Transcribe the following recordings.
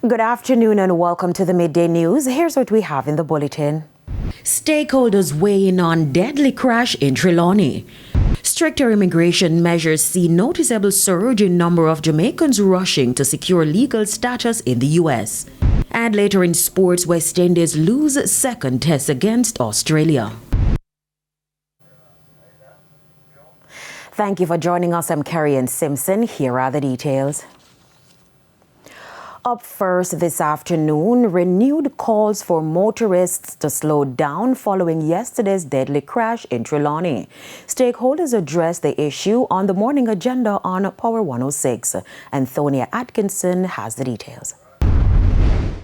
Good afternoon and welcome to the Midday News. Here's what we have in the bulletin. Stakeholders weigh in on deadly crash in Trelawney. Stricter immigration measures see noticeable surge in number of Jamaicans rushing to secure legal status in the U.S. And later in sports, West Indies lose second test against Australia. Thank you for joining us. I'm Carrie Simpson. Here are the details. Up first this afternoon, renewed calls for motorists to slow down following yesterday's deadly crash in Trelawney. Stakeholders addressed the issue on the morning agenda on Power 106. Antonia Atkinson has the details.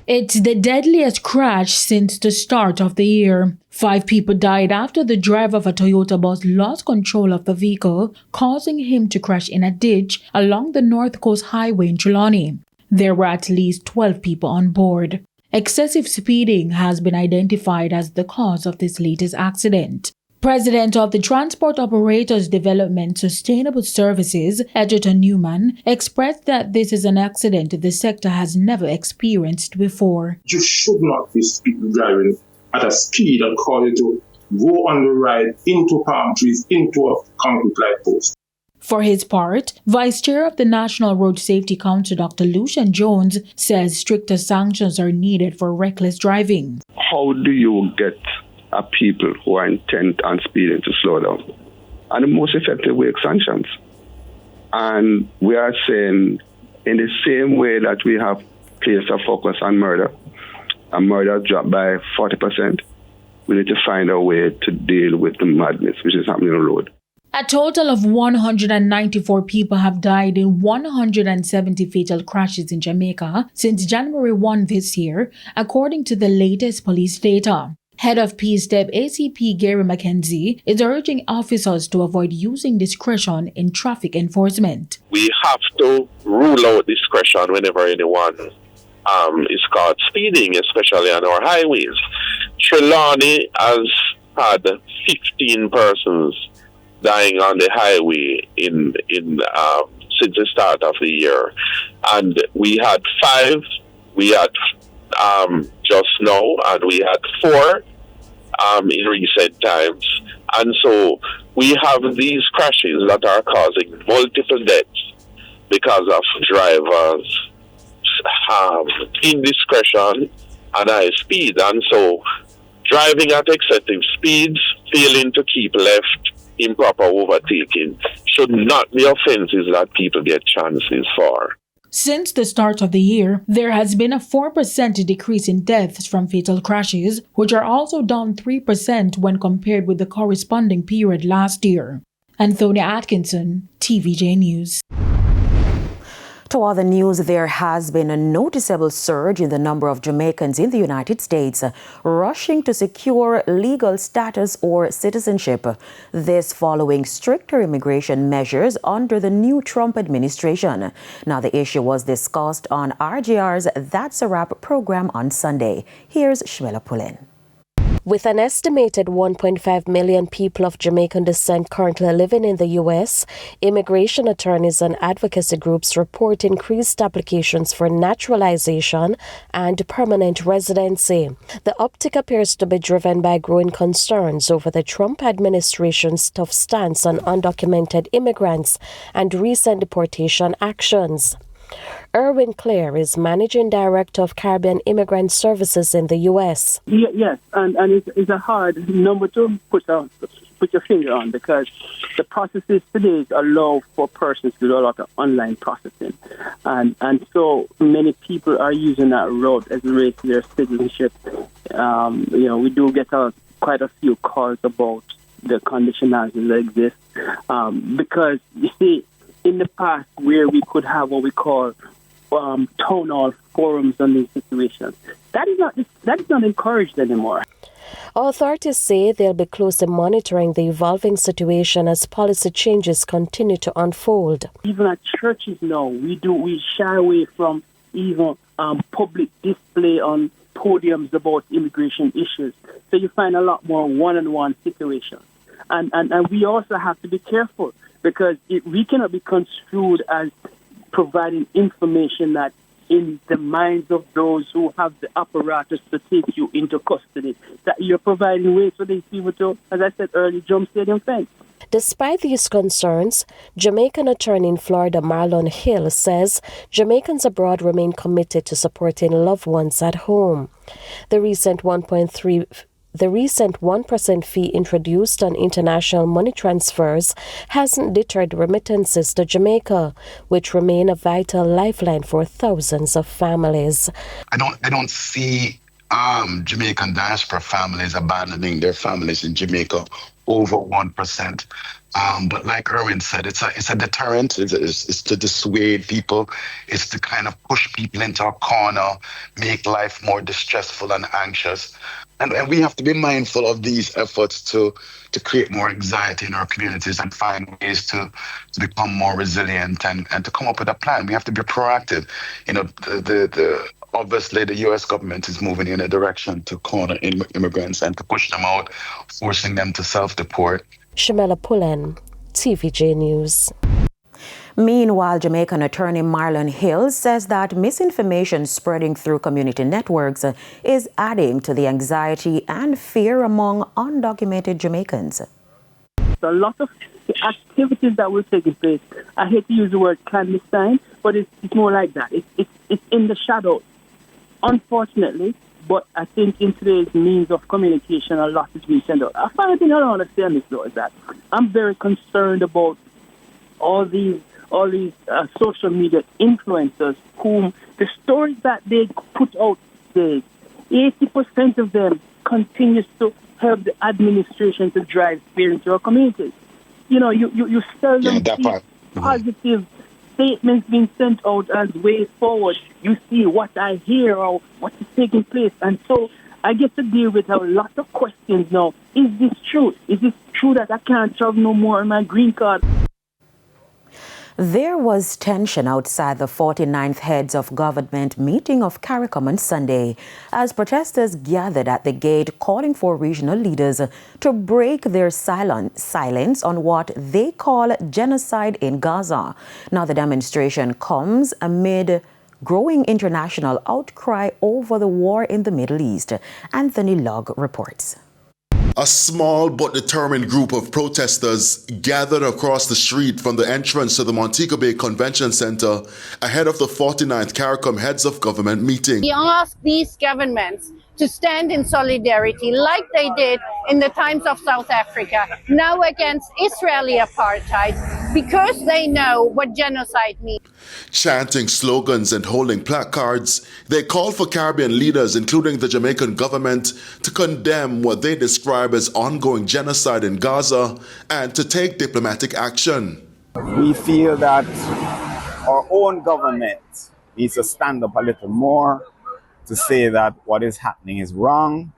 It's the deadliest crash since the start of the year. 5 people died after the driver of a Toyota bus lost control of the vehicle, causing him to crash in a ditch along the North Coast Highway in Trelawney. There were at least 12 people on board. Excessive speeding has been identified as the cause of this latest accident. President of the Transport Operators Development Sustainable Services, Edgerton Newman, expressed that this is an accident the sector has never experienced before. You should not be driving at a speed that causes you to go on the ride into palm trees, into a concrete light post. For his part, Vice Chair of the National Road Safety Council, Dr. Lucian Jones, says stricter sanctions are needed for reckless driving. How do you get people who are intent on speeding to slow down? And the most effective way is sanctions. And we are saying, in the same way that we have placed a focus on murder, and murder dropped by 40%, we need to find a way to deal with the madness which is happening on the road. A total of 194 people have died in 170 fatal crashes in Jamaica since January 1 this year, according to the latest police data. Head of Peace Step ACP Gary McKenzie is urging officers to avoid using discretion in traffic enforcement. We have to rule out discretion whenever anyone is caught speeding, especially on our highways. Trelawney has had 15 persons dying on the highway in since the start of the year, and we had 5. We had just now, and we had 4 in recent times, and so we have these crashes that are causing multiple deaths because of drivers' indiscretion and high speed, and so driving at excessive speeds, failing to keep left, improper overtaking should not be offenses that people get chances for. Since the start of the year, there has been a 4% decrease in deaths from fatal crashes, which are also down 3% when compared with the corresponding period last year. Antonia Atkinson, TVJ News. To other news, there has been a noticeable surge in the number of Jamaicans in the United States rushing to secure legal status or citizenship. This following stricter immigration measures under the new Trump administration. Now, the issue was discussed on RJR's That's a Wrap program on Sunday. Here's Shwela Pullen. With an estimated 1.5 million people of Jamaican descent currently living in the U.S., immigration attorneys and advocacy groups report increased applications for naturalization and permanent residency. The uptick appears to be driven by growing concerns over the Trump administration's tough stance on undocumented immigrants and recent deportation actions. Erwin Clare is Managing Director of Caribbean Immigrant Services in the U.S. Yes, and it's a hard number to put your finger on, because the processes today allow for persons to do a lot of online processing. And so many people are using that route as a way to their citizenship. We do get quite a few calls about the conditionalities that exist. Because, you see, in the past, where we could have what we call town hall forums on these situations, that is not encouraged anymore. Authorities say they'll be closely monitoring the evolving situation as policy changes continue to unfold. Even at churches now, we shy away from even public display on podiums about immigration issues. So you find a lot more one-on-one situations. And we also have to be careful, because we cannot be construed as providing information that in the minds of those who have the apparatus to take you into custody, that you're providing ways for these people to, as I said earlier, jump stadium fence. Despite these concerns, Jamaican attorney in Florida Marlon Hill says Jamaicans abroad remain committed to supporting loved ones at home. The recent 1% fee introduced on international money transfers hasn't deterred remittances to Jamaica, which remain a vital lifeline for thousands of families. I don't see Jamaican diaspora families abandoning their families in Jamaica over 1%. But like Erwin said, it's a deterrent. It's to dissuade people. It's to kind of push people into a corner, make life more distressful and anxious. And we have to be mindful of these efforts to create more anxiety in our communities and find ways to become more resilient and to come up with a plan. We have to be proactive. You know, obviously the U.S. government is moving in a direction to corner immigrants and to push them out, forcing them to self-deport. Shamela Pullen, TVJ News. Meanwhile, Jamaican attorney Marlon Hill says that misinformation spreading through community networks is adding to the anxiety and fear among undocumented Jamaicans. A lot of activities that were taking place, I hate to use the word clandestine, but it's more like that. It's in the shadows, unfortunately. But I think in today's means of communication, a lot is being sent out. I find thing I don't understand this though is that I'm very concerned about all these social media influencers whom the stories that they put out today, 80% of them continues to help the administration to drive fear into our communities. You know, you seldom see positive statements being sent out as ways forward. You see what I hear or what is taking place. And so I get to deal with a lot of questions now. Is this true? Is it true that I can't travel no more on my green card? There was tension outside the 49th Heads of Government meeting of CARICOM on Sunday as protesters gathered at the gate calling for regional leaders to break their silence on what they call genocide in Gaza. Now, the demonstration comes amid growing international outcry over the war in the Middle East. Anthony Logg reports. A small but determined group of protesters gathered across the street from the entrance to the Montego Bay Convention Center ahead of the 49th CARICOM Heads of Government meeting. We ask these governments to stand in solidarity like they did in the times of South Africa, now against Israeli apartheid, because they know what genocide means. Chanting slogans and holding placards, they called for Caribbean leaders, including the Jamaican government, to condemn what they describe as ongoing genocide in Gaza and to take diplomatic action. We feel that our own government needs to stand up a little more to say that what is happening is wrong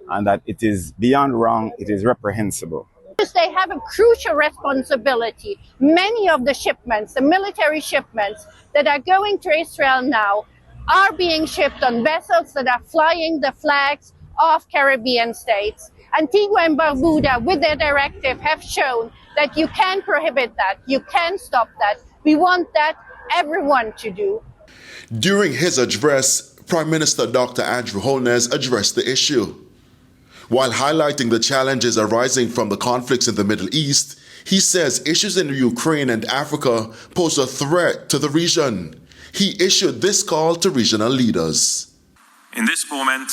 and that it is beyond wrong, it is reprehensible. They have a crucial responsibility. Many of the shipments, the military shipments that are going to Israel now, are being shipped on vessels that are flying the flags of Caribbean states. Antigua and Barbuda, with their directive, have shown that you can prohibit that, you can stop that. We want that everyone to do. During his address, Prime Minister Dr. Andrew Holness addressed the issue. While highlighting the challenges arising from the conflicts in the Middle East, he says issues in Ukraine and Africa pose a threat to the region. He issued this call to regional leaders. In this moment,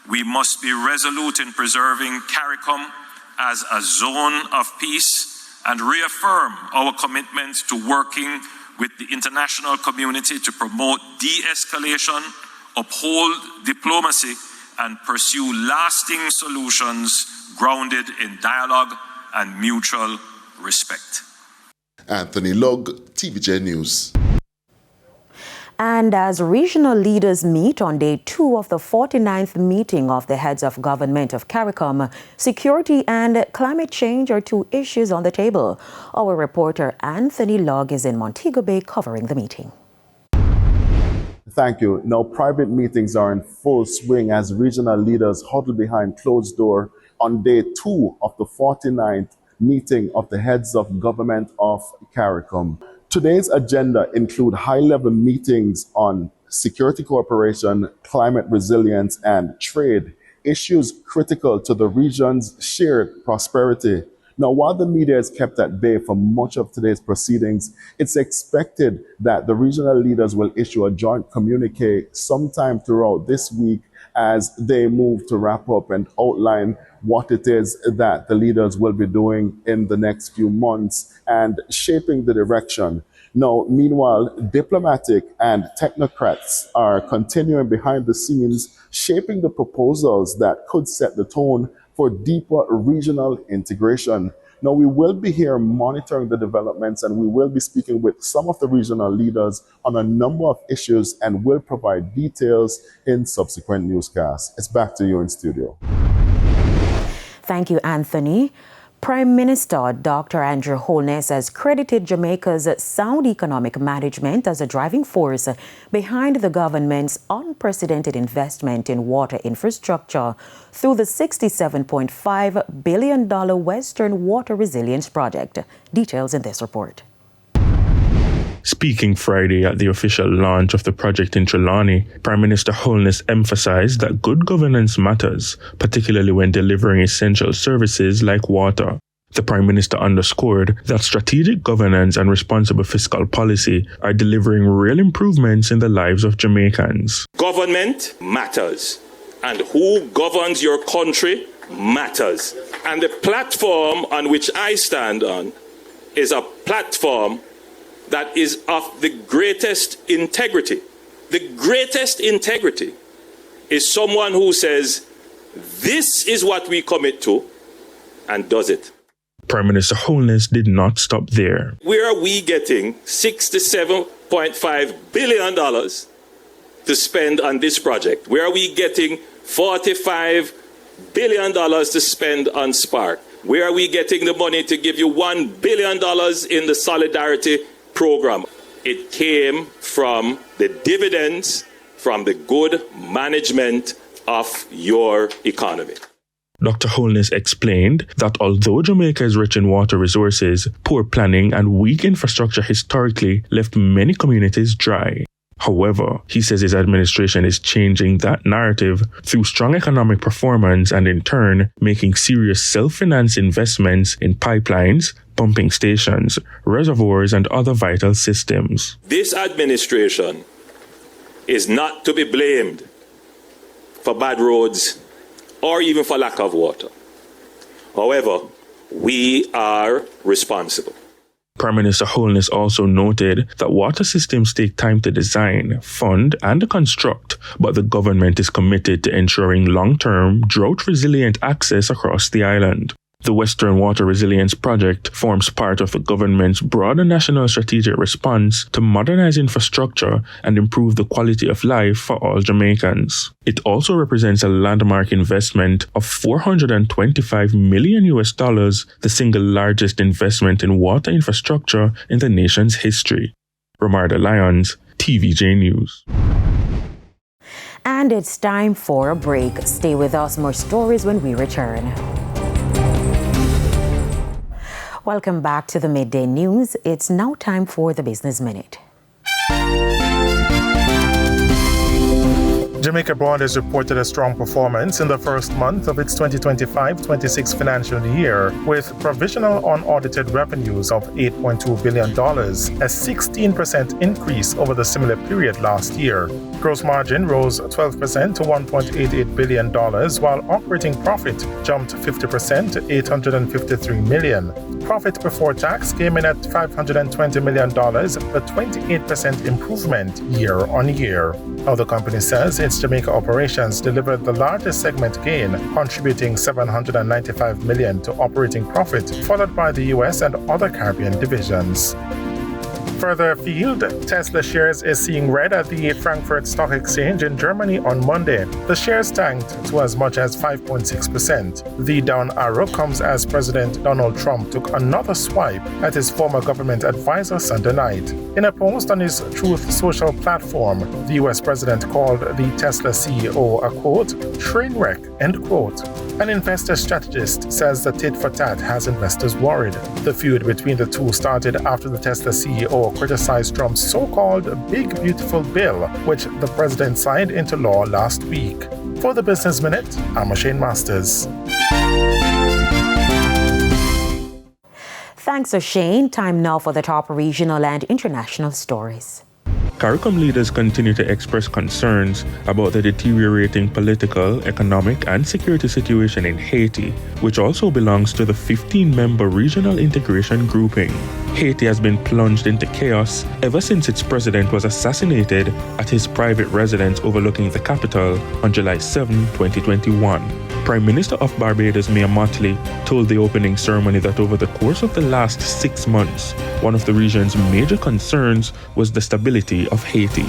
we must be resolute in preserving CARICOM as a zone of peace and reaffirm our commitment to working with the international community to promote de-escalation, uphold diplomacy, and pursue lasting solutions grounded in dialogue and mutual respect. Anthony Logg, TVJ News. And as regional leaders meet on day 2 of the 49th meeting of the Heads of Government of CARICOM, security and climate change are 2 issues on the table. Our reporter Anthony Logg is in Montego Bay covering the meeting. Thank you. Now, private meetings are in full swing as regional leaders huddle behind closed door on day 2 of the 49th meeting of the Heads of Government of CARICOM. Today's agenda include high-level meetings on security cooperation, climate resilience, and trade, issues critical to the region's shared prosperity. Now, while the media is kept at bay for much of today's proceedings, it's expected that the regional leaders will issue a joint communique sometime throughout this week as they move to wrap up and outline what it is that the leaders will be doing in the next few months and shaping the direction. Now, meanwhile, diplomatic and technocrats are continuing behind the scenes, shaping the proposals that could set the tone for deeper regional integration. Now, we will be here monitoring the developments, and we will be speaking with some of the regional leaders on a number of issues and will provide details in subsequent newscasts. It's back to you in studio. Thank you, Anthony. Prime Minister Dr. Andrew Holness has credited Jamaica's sound economic management as a driving force behind the government's unprecedented investment in water infrastructure through the $67.5 billion Western Water Resilience Project. Details in this report. Speaking Friday at the official launch of the project in Trelawney, Prime Minister Holness emphasized that good governance matters, particularly when delivering essential services like water. The Prime Minister underscored that strategic governance and responsible fiscal policy are delivering real improvements in the lives of Jamaicans. Government matters, and who governs your country matters. And the platform on which I stand on is a platform that is of the greatest integrity. The greatest integrity is someone who says, this is what we commit to, and does it. Prime Minister Holness did not stop there. Where are we getting $67.5 billion to spend on this project? Where are we getting $45 billion to spend on Spark? Where are we getting the money to give you $1 billion in the Solidarity program? It came from the dividends from the good management of your economy. Dr. Holness explained that although Jamaica is rich in water resources, poor planning and weak infrastructure historically left many communities dry. However, he says his administration is changing that narrative through strong economic performance and in turn making serious self-finance investments in pipelines, pumping stations, reservoirs and other vital systems. This administration is not to be blamed for bad roads or even for lack of water. However, we are responsible. Prime Minister Holness also noted that water systems take time to design, fund, and construct, but the government is committed to ensuring long-term, drought-resilient access across the island. The Western Water Resilience Project forms part of the government's broader national strategic response to modernize infrastructure and improve the quality of life for all Jamaicans. It also represents a landmark investment of $425 million, the single largest investment in water infrastructure in the nation's history. Romarda Lyons, TVJ News. And it's time for a break. Stay with us, more stories when we return. Welcome back to the Midday News. It's now time for the Business Minute. Jamaica Broad has reported a strong performance in the first month of its 2025-26 financial year, with provisional unaudited revenues of $8.2 billion, a 16% increase over the similar period last year. Gross margin rose 12% to $1.88 billion, while operating profit jumped 50% to $853 million. Profit before tax came in at $520 million, a 28% improvement year on year. Now the company says its Jamaica operations delivered the largest segment gain, contributing $795 million to operating profit, followed by the US and other Caribbean divisions. Further afield, Tesla shares is seeing red at the Frankfurt Stock Exchange in Germany on Monday. The shares tanked to as much as 5.6%. The down arrow comes as President Donald Trump took another swipe at his former government advisor Sunday night. In a post on his Truth Social platform, the US president called the Tesla CEO a quote, train wreck, end quote. An investor strategist says the tit-for-tat has investors worried. The feud between the two started after the Tesla CEO criticized Trump's so-called Big Beautiful Bill, which the president signed into law last week. For the Business Minute, I'm Shane Masters. Thanks, O'Shane. Time now for the top regional and international stories. CARICOM leaders continue to express concerns about the deteriorating political, economic, and security situation in Haiti, which also belongs to the 15-member regional integration grouping. Haiti has been plunged into chaos ever since its president was assassinated at his private residence overlooking the capital on July 7, 2021. Prime Minister of Barbados, Mia Mottley, told the opening ceremony that over the course of the last 6 months, one of the region's major concerns was the stability of Haiti.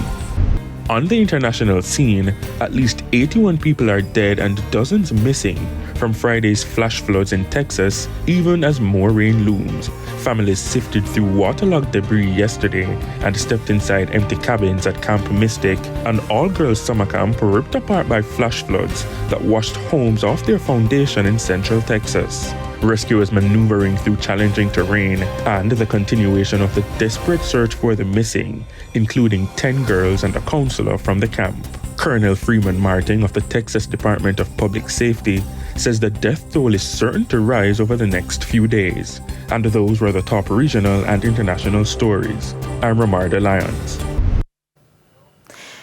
On the international scene, at least 81 people are dead and dozens missing from Friday's flash floods in Texas, even as more rain looms. Families sifted through waterlogged debris yesterday and stepped inside empty cabins at Camp Mystic, an all-girls summer camp ripped apart by flash floods that washed homes off their foundation in central Texas. Rescuers maneuvering through challenging terrain and the continuation of the desperate search for the missing, including 10 girls and a counselor from the camp. Colonel Freeman Martin of the Texas Department of Public Safety says the death toll is certain to rise over the next few days. And those were the top regional and international stories. I'm Ramarda Lyons.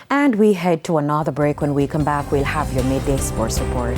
And we head to another break. When we come back, we'll have your midday sports report.